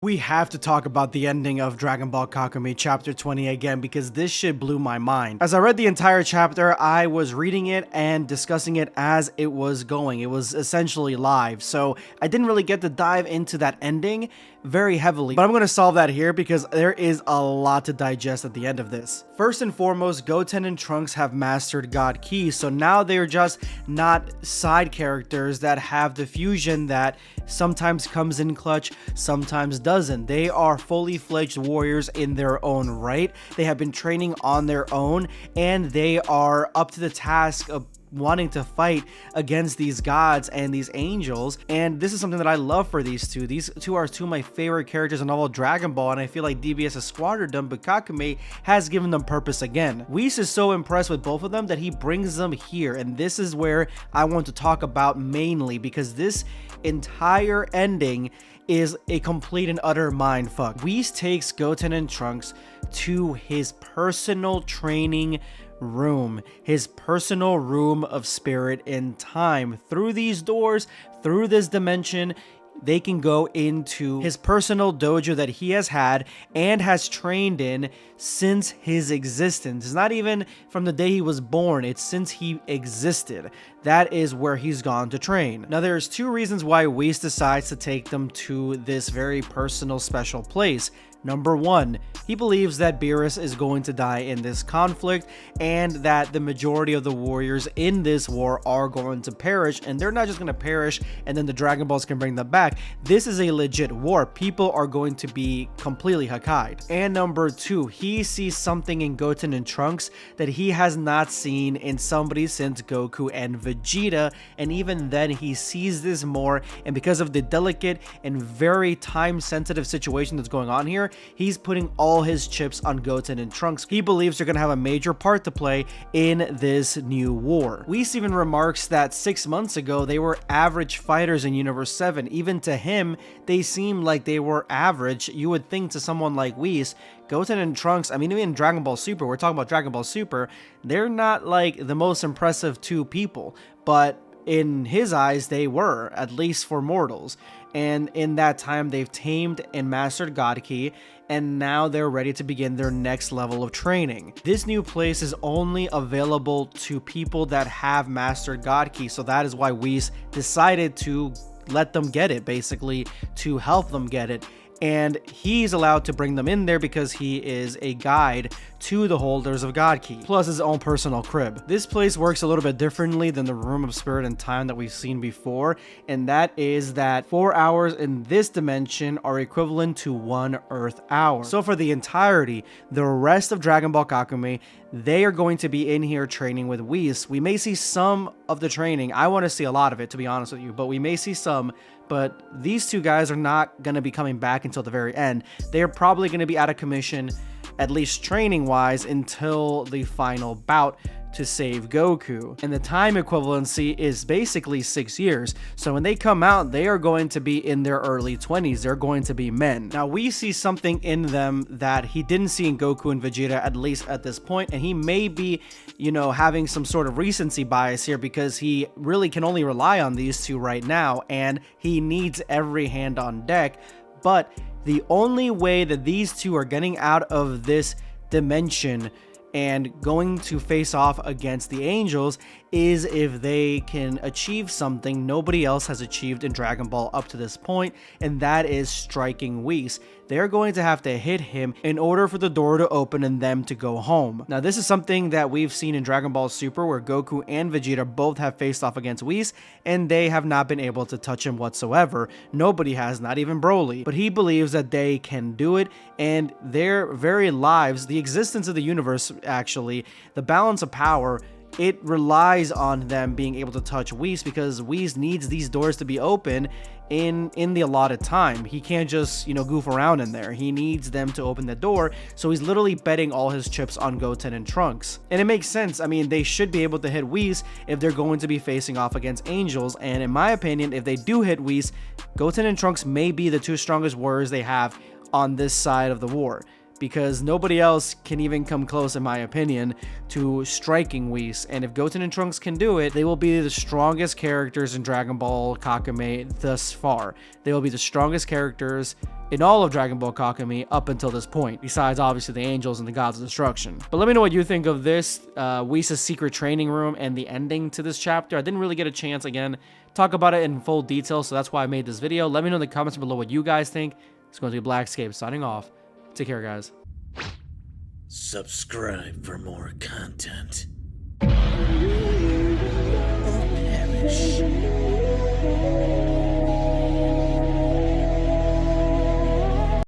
We have to talk about the ending of Dragon Ball Kakumei chapter 20 again because this shit blew my mind. As I read the entire chapter, I was reading it and discussing it as it was going. It was essentially live, so I didn't really get to dive into that ending very heavily, but I'm going to solve that here because there is a lot to digest at the end of this. First and foremost, Goten and Trunks have mastered God Ki, so now they're just not side characters that have the fusion that sometimes comes in clutch, sometimes doesn't. They are fully fledged warriors in their own right. They have been training on their own, and they are up to the task of wanting to fight against these gods and these angels, and this is something that I love for these two. These two are two of my favorite characters in all of Dragon Ball, and I feel like DBS has squandered them, but Kakumei has given them purpose again. Whis is so impressed with both of them that he brings them here, and this is where I want to talk about mainly, because this entire ending is a complete and utter mindfuck. Whis takes Goten and Trunks to his personal training room, his personal room of spirit and time. Through these doors, through this dimension, they can go into his personal dojo that he has had and has trained in since his existence. It's not even from the day he was born, it's since he existed. That is where he's gone to train. Now, there's two reasons why Whis decides to take them to this very personal, special place. Number one, he believes that Beerus is going to die in this conflict and that the majority of the warriors in this war are going to perish, and they're not just going to perish and then the Dragon Balls can bring them back. This is a legit war. People are going to be completely Hakkai'd. And number two, he sees something in Goten and Trunks that he has not seen in somebody since Goku and Vegeta, and even then he sees this more, and because of the delicate and very time-sensitive situation that's going on here, he's putting all his chips on Goten and Trunks. He believes they're going to have a major part to play in this new war. Whis even remarks that 6 months ago, they were average fighters in Universe 7. Even to him, they seemed like they were average. You would think to someone like Whis, Goten and Trunks, I mean, even in Dragon Ball Super, we're talking about Dragon Ball Super, they're not like the most impressive two people, but in his eyes, they were, at least for mortals. And in that time, they've tamed and mastered God Ki, and now they're ready to begin their next level of training. This new place is only available to people that have mastered God Ki, so that is why Whis decided to let them get it, basically, to help them get it. And he's allowed to bring them in there because he is a guide to the holders of God Ki, plus his own personal crib. This place works a little bit differently than the Room of Spirit and Time that we've seen before, and that is that 4 hours in this dimension are equivalent to 1 Earth hour. So for the entirety, the rest of Dragon Ball Kakumei, they are going to be in here training with Whis. We may see some of the training. I want to see a lot of it, to be honest with you, but we may see some. But these two guys are not going to be coming back until the very end. They're probably going to be out of commission, at least training-wise, until the final bout to save Goku. And the time equivalency is basically 6 years. So when they come out, they are going to be in their early 20s. They're going to be men. Now, we see something in them that he didn't see in Goku and Vegeta, at least at this point. And he may be, you know, having some sort of recency bias here because he really can only rely on these two right now. And he needs every hand on deck. But the only way that these two are getting out of this dimension and going to face off against the angels is if they can achieve something nobody else has achieved in Dragon Ball up to this point, and that is striking Whis. They're going to have to hit him in order for the door to open and them to go home. Now, this is something that we've seen in Dragon Ball Super where Goku and Vegeta both have faced off against Whis, and they have not been able to touch him whatsoever. Nobody has, not even Broly. But he believes that they can do it, and their very lives, the existence of the universe, actually, the balance of power, it relies on them being able to touch Whis because Whis needs these doors to be open in the allotted time. He can't just, you know, goof around in there. He needs them to open the door, so he's literally betting all his chips on Goten and Trunks. And it makes sense. I mean, they should be able to hit Whis if they're going to be facing off against angels, and in my opinion, if they do hit Whis, Goten and Trunks may be the two strongest warriors they have on this side of the war. because nobody else can even come close, in my opinion, to striking Whis. And if Goten and Trunks can do it, they will be the strongest characters in Dragon Ball Kakumei thus far. They will be the strongest characters in all of Dragon Ball Kakumei up until this point, besides obviously the angels and the gods of destruction. But let me know what you think of this, Whis' secret training room and the ending to this chapter. I didn't really get a chance, again, talk about it in full detail, so that's why I made this video. Let me know in the comments below what you guys think. It's going to be Blackscape signing off. Take care, guys. Subscribe for more content.